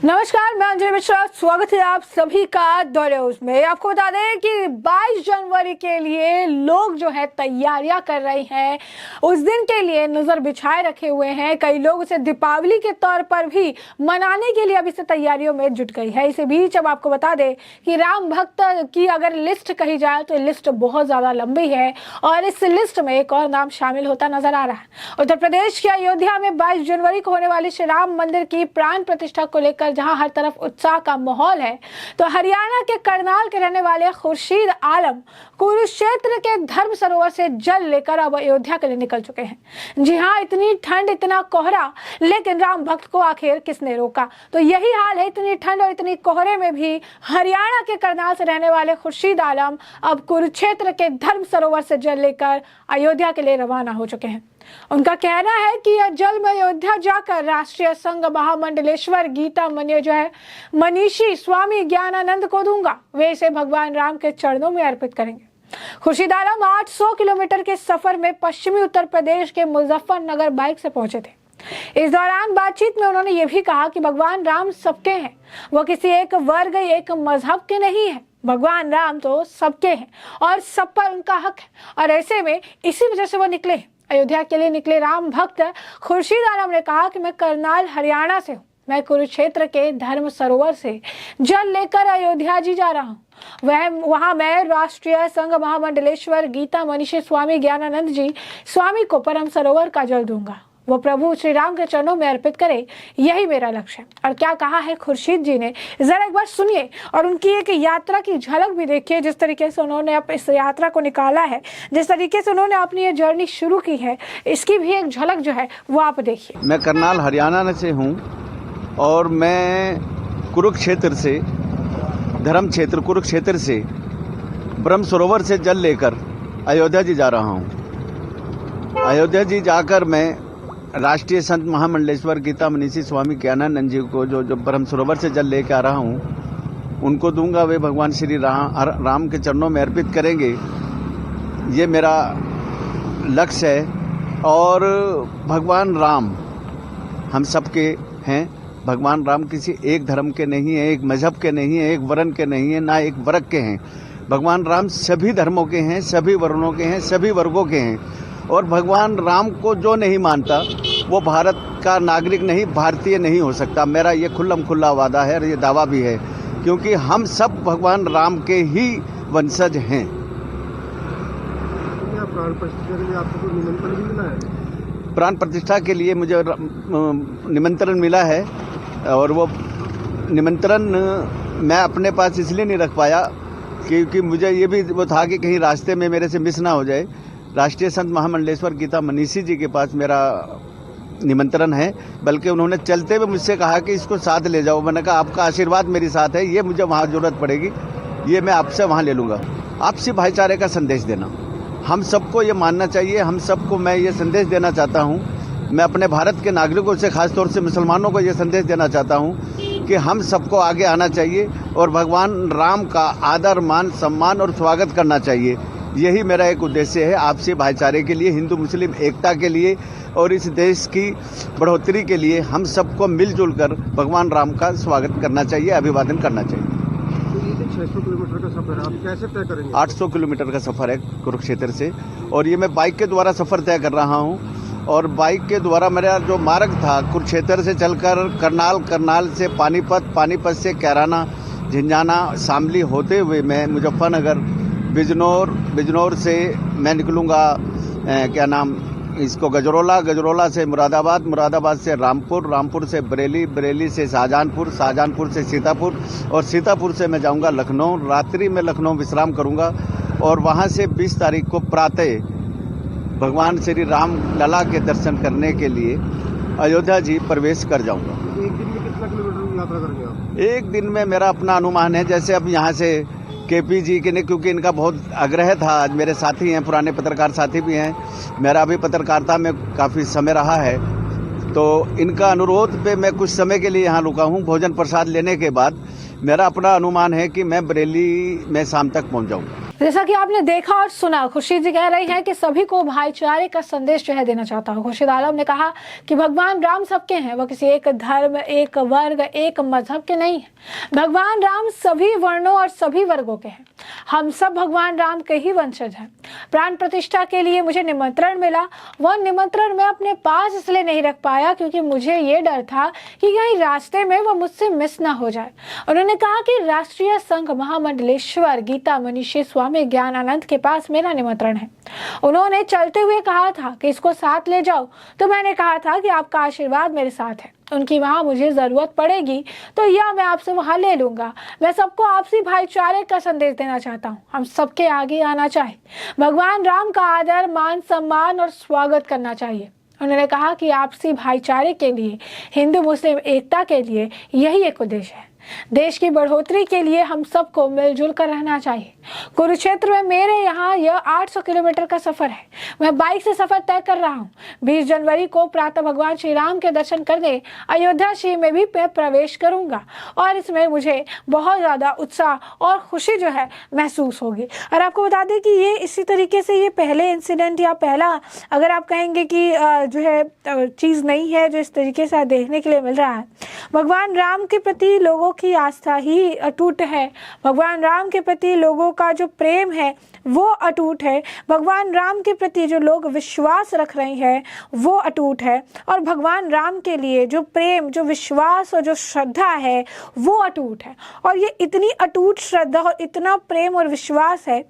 नमस्कार, मैं अंजलि मिश्रा। स्वागत है आप सभी का द न्यूज में। आपको बता दें कि 22 जनवरी के लिए लोग जो है तैयारियां कर रहे हैं, उस दिन के लिए नजर बिछाए रखे हुए हैं। कई लोग उसे दीपावली के तौर पर भी मनाने के लिए अभी से तैयारियों में जुट गई है। इसी बीच अब आपको बता दें कि राम भक्त की अगर लिस्ट कही जाए तो लिस्ट बहुत ज्यादा लंबी है और इस लिस्ट में एक और नाम शामिल होता नजर आ रहा है। उत्तर प्रदेश के अयोध्या में 22 जनवरी को होने वाली श्री राम मंदिर की प्राण प्रतिष्ठा को लेकर जहां हर तरफ उत्साह का माहौल है, तो हरियाणा के करनाल के रहने वाले खुर्शीद आलम कुरुक्षेत्र के धर्म सरोवर से जल लेकर अब अयोध्या के लिए निकल चुके हैं। जी हां, इतनी ठंड, इतना कोहरा, लेकिन राम भक्त को आखिर किसने रोका? तो यही हाल है। इतनी ठंड और इतनी कोहरे में भी हरियाणा के करनाल से रहने वाले खुर्शीद आलम अब कुरुक्षेत्र के धर्म सरोवर से जल लेकर अयोध्या के लिए रवाना हो चुके हैं। उनका कहना है कि यह जल में अयोध्या जाकर राष्ट्रीय संघ महामंडलेश्वर गीता मनीषी स्वामी ज्ञानानंद को दूंगा। वे इसे भगवान राम के चरणों में अर्पित करेंगे। खुर्शीद आलम 800 किलोमीटर के सफर में पश्चिमी उत्तर प्रदेश के मुजफ्फरनगर बाइक से पहुंचे थे। इस दौरान बातचीत में उन्होंने ये भी कहा कि भगवान राम सबके हैं, वो किसी एक वर्ग, एक मजहब के नहीं है। भगवान राम तो सबके हैं और सब पर उनका हक है और ऐसे में इसी वजह से वो निकले। अयोध्या के लिए निकले राम भक्त खुर्शीद आलम ने कहा कि मैं करनाल हरियाणा से हूँ। मैं कुरुक्षेत्र के धर्म सरोवर से जल लेकर अयोध्या जी जा रहा हूँ। वहां मैं राष्ट्रीय संघ महामंडलेश्वर गीता मनीषी स्वामी ज्ञानानंद जी स्वामी को परम सरोवर का जल दूंगा। वो प्रभु श्री राम के चरणों में अर्पित करे, यही मेरा लक्ष्य है। और क्या कहा है खुर्शीद जी ने, जरा एक बार सुनिए और उनकी एक यात्रा की झलक भी देखिए। जिस तरीके से उन्होंने इस यात्रा को निकाला है, जिस तरीके से उन्होंने अपनी ये जर्नी शुरू की है, इसकी भी एक झलक जो है वो आप देखिए। मैं करनाल हरियाणा से हूँ और मैं कुरुक्षेत्र से, धर्म क्षेत्र कुरुक्षेत्र से ब्रह्म सरोवर से जल लेकर अयोध्या जी जा रहा हूँ। अयोध्या जी जाकर मैं राष्ट्रीय संत महामंडलेश्वर गीता मनीषी स्वामी ज्ञानानंद जी को जो ब्रह्म सरोवर से जल लेकर आ रहा हूँ, उनको दूंगा। वे भगवान श्री राम के चरणों में अर्पित करेंगे, ये मेरा लक्ष्य है। और भगवान राम हम सबके हैं। भगवान राम किसी एक धर्म के नहीं है, एक मजहब के नहीं है, एक वर्ण के नहीं है, ना एक वर्ग के हैं। भगवान राम सभी धर्मों के हैं, सभी वर्णों के हैं, सभी वर्गों के हैं। और भगवान राम को जो नहीं मानता वो भारत का नागरिक नहीं, भारतीय नहीं हो सकता। मेरा ये खुल्लम खुल्ला वादा है और ये दावा भी है, क्योंकि हम सब भगवान राम के ही वंशज हैं। प्राण प्रतिष्ठा के लिए आपको कोई निमंत्रण भी मिला है? प्राण प्रतिष्ठा के लिए मुझे निमंत्रण मिला है और वो निमंत्रण मैं अपने पास इसलिए नहीं रख पाया क्योंकि मुझे ये भी वो था कि कहीं रास्ते में मेरे से मिस ना हो जाए। राष्ट्रीय संत महामंडलेश्वर गीता मनीषी जी के पास मेरा निमंत्रण है, बल्कि उन्होंने चलते हुए मुझसे कहा कि इसको साथ ले जाओ। मैंने कहा आपका आशीर्वाद मेरे साथ है, ये मुझे वहाँ जरूरत पड़ेगी, ये मैं आपसे वहाँ ले लूँगा। आपसी भाईचारे का संदेश देना, हम सबको ये मानना चाहिए। हम सबको मैं ये संदेश देना चाहता हूँ। मैं अपने भारत के नागरिकों से, खासतौर से मुसलमानों को ये संदेश देना चाहता हूँ कि हम सबको आगे आना चाहिए और भगवान राम का आदर, मान, सम्मान और स्वागत करना चाहिए। यही मेरा एक उद्देश्य है, आपसी भाईचारे के लिए, हिंदू मुस्लिम एकता के लिए और इस देश की बढ़ोतरी के लिए हम सबको मिलजुल कर भगवान राम का स्वागत करना चाहिए, अभिवादन करना चाहिए। तो ये 600 किलोमीटर का सफर है, आप कैसे तय करेंगे? 800 किलोमीटर का सफर है कुरुक्षेत्र से और ये मैं बाइक के द्वारा सफर तय कर रहा हूँ। और बाइक के द्वारा मेरा जो मार्ग था कुरुक्षेत्र से चलकर करनाल, करनाल से पानीपत, पानीपत से कैराना, झिंझाना, शामली होते हुए मैं मुजफ्फरनगर, बिजनौर से मैं निकलूँगा क्या नाम इसको गजरौला, गजरौला से मुरादाबाद, मुरादाबाद से रामपुर, रामपुर से बरेली, बरेली से शाहजहानपुर, शाहजहानपुर से सीतापुर और सीतापुर से मैं जाऊँगा लखनऊ। रात्रि में लखनऊ विश्राम करूँगा और वहाँ से 20 तारीख को प्रातः भगवान श्री राम लला के दर्शन करने के लिए अयोध्या जी प्रवेश कर जाऊँगा। एक दिन में कितना किलोमीटर यात्रा करेंगे आप? एक दिन में मेरा अपना अनुमान है, जैसे अब यहाँ से केपी जी के ने, क्योंकि इनका बहुत आग्रह था, आज मेरे साथी हैं, पुराने पत्रकार साथी भी हैं, मेरा भी पत्रकारिता में काफ़ी समय रहा है, तो इनका अनुरोध पे मैं कुछ समय के लिए यहाँ रुका हूँ। भोजन प्रसाद लेने के बाद मेरा अपना अनुमान है कि मैं बरेली में शाम तक पहुँच जाऊँगा। जैसा कि आपने देखा और सुना, खुर्शीद जी कह रही हैं कि सभी को भाईचारे का संदेश जो है देना चाहता हूँ। खुर्शीद आलम ने कहा कि भगवान राम सबके हैं, वो किसी एक धर्म, एक वर्ग, एक मजहब के नहीं है। भगवान राम सभी वर्णों और सभी वर्गों के हैं। हम सब भगवान राम के ही वंशज हैं। प्राण प्रतिष्ठा के लिए मुझे निमंत्रण मिला, वह निमंत्रण मैं अपने पास इसलिए नहीं रख पाया क्योंकि मुझे ये डर था कि कहीं रास्ते में वह मुझसे मिस ना हो जाए। उन्होंने कहा कि राष्ट्रीय संघ महामंडलेश्वर गीता मनीषी स्वामी ज्ञानानंद के पास मेरा निमंत्रण है। उन्होंने चलते हुए कहा था कि इसको साथ ले जाओ, तो मैंने कहा था कि आपका आशीर्वाद मेरे साथ है, उनकी वहां मुझे जरूरत पड़ेगी तो यह मैं आपसे वहां ले लूंगा। मैं सबको आपसी भाईचारे का संदेश देना चाहता हूँ, हम सबके आगे आना चाहिए, भगवान राम का आदर, मान, सम्मान और स्वागत करना चाहिए। उन्होंने कहा कि आपसी भाईचारे के लिए, हिंदू मुस्लिम एकता के लिए यही एक उद्देश्य है। देश की बढ़ोतरी के लिए हम सबको मिलजुल कर रहना चाहिए। कुरुक्षेत्र में मेरे यहाँ यह 800 किलोमीटर का सफर है। मैं बाइक से सफर तय कर रहा हूँ। 20 जनवरी को प्रातः भगवान श्री राम के दर्शन करने अयोध्या श्री में भी प्रवेश करूंगा और इसमें मुझे बहुत ज्यादा उत्साह और खुशी जो है महसूस होगी। और आपको बता दें कि ये इसी तरीके से ये पहले इंसिडेंट या पहला अगर आप कहेंगे कि जो है चीज नहीं है जो इस तरीके से देखने के लिए मिल रहा है। भगवान राम के प्रति लोगों की आस्था ही अटूट है। भगवान राम के प्रति लोगों का जो प्रेम है वो अटूट है। भगवान राम के प्रति जो लोग विश्वास रख रहे हैं वो अटूट है। और भगवान राम के लिए जो प्रेम, जो विश्वास और जो श्रद्धा है वो अटूट है। और ये इतनी अटूट श्रद्धा और इतना प्रेम और विश्वास है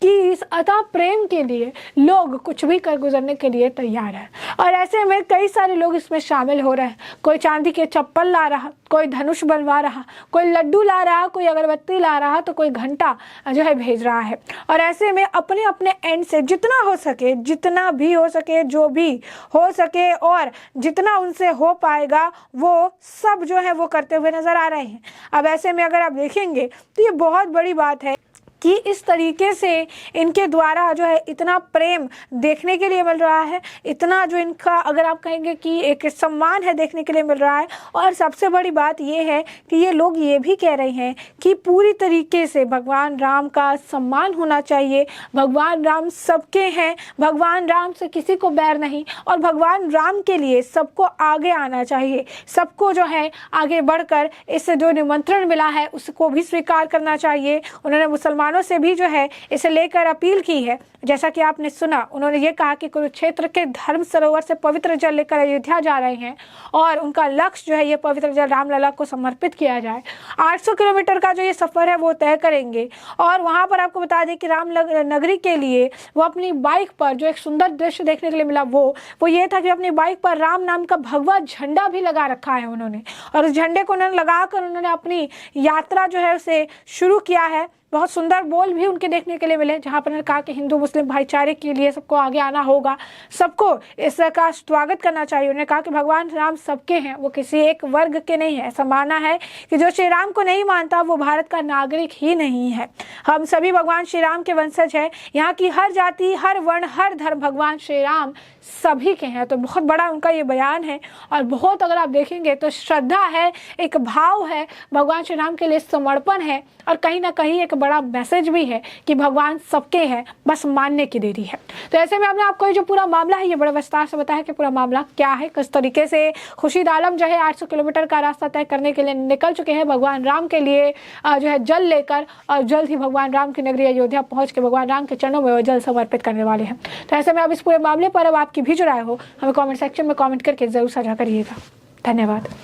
कि इस अतः प्रेम के लिए लोग कुछ भी कर गुजरने के लिए तैयार है। और ऐसे में कई सारे लोग इसमें शामिल हो रहे हैं। कोई चांदी के चप्पल ला रहा, कोई धनुष बनवा रहा, कोई लड्डू ला रहा, कोई अगरबत्ती ला रहा, तो कोई घंटा जो है भेज रहा है। और ऐसे में अपने अपने एंड से जितना हो सके, जितना भी हो सके, जो भी हो सके और जितना उनसे हो पाएगा वो सब जो है वो करते हुए नजर आ रहे हैं। अब ऐसे में अगर आप देखेंगे तो ये बहुत बड़ी बात है कि इस तरीके से इनके द्वारा जो है इतना प्रेम देखने के लिए मिल रहा है, इतना जो इनका अगर आप कहेंगे कि एक सम्मान है देखने के लिए मिल रहा है। और सबसे बड़ी बात ये है कि ये लोग ये भी कह रहे हैं कि पूरी तरीके से भगवान राम का सम्मान होना चाहिए। भगवान राम सबके हैं, भगवान राम से किसी को बैर नहीं और भगवान राम के लिए सबको आगे आना चाहिए। सबको जो है आगे बढ़कर इससे जो निमंत्रण मिला है उसको भी स्वीकार करना चाहिए। उन्होंने मुसलमान से भी जो है इसे लेकर अपील की है। जैसा कि आपने सुना, उन्होंने ये कहा कि कुरुक्षेत्र के धर्म सरोवर से पवित्र जल लेकर अयोध्या जा रहे हैं और उनका लक्ष्य जो है ये पवित्र जल रामलला को समर्पित किया जाए। 800 किलोमीटर का जो ये सफर है वो तय करेंगे और वहां पर आपको बता दें कि राम नगरी के लिए वो अपनी बाइक पर जो एक सुंदर दृश्य देखने के लिए मिला वो ये था कि अपनी बाइक पर राम नाम का भगवा झंडा भी लगा रखा है उन्होंने। और उस झंडे को उन्होंने लगाकर उन्होंने अपनी यात्रा जो है उसे शुरू किया है। बहुत सुंदर बोल भी उनके देखने के लिए मिले जहां पर उन्होंने कहा कि हिंदू मुस्लिम भाईचारे के लिए सबको आगे आना होगा, सबको इसका स्वागत करना चाहिए। उन्होंने कहा कि भगवान राम सबके हैं, वो किसी एक वर्ग के नहीं है। ऐसा माना है कि जो श्री राम को नहीं मानता वो भारत का नागरिक ही नहीं है। हम सभी भगवान श्री राम के वंशज हैं। यहाँ की हर जाति, हर वर्ण, हर धर्म भगवान श्री राम सभी के हैं। तो बहुत बड़ा उनका ये बयान है और बहुत अगर आप देखेंगे तो श्रद्धा है, एक भाव है, भगवान श्री राम के लिए समर्पण है और कहीं ना कहीं एक बड़ा मैसेज भी है कि भगवान सबके हैं, बस मानने की देरी है। तो ऐसे में हमने आपको ये जो पूरा मामला है ये बड़ा विस्तार से बताया कि पूरा मामला क्या है, किस तरीके से खुर्शीद आलम जो है 800 किलोमीटर का रास्ता तय करने के लिए निकल चुके हैं भगवान राम के लिए जो है जल लेकर और जल्द ही भगवान राम की नगरी अयोध्या पहुंच के भगवान राम के चरणों में वो जल समर्पित करने वाले हैं। तो ऐसे में अब इस पूरे मामले पर अब आपकी भी जो राय हो हमें कॉमेंट सेक्शन में कॉमेंट करके जरूर साझा करिएगा। धन्यवाद।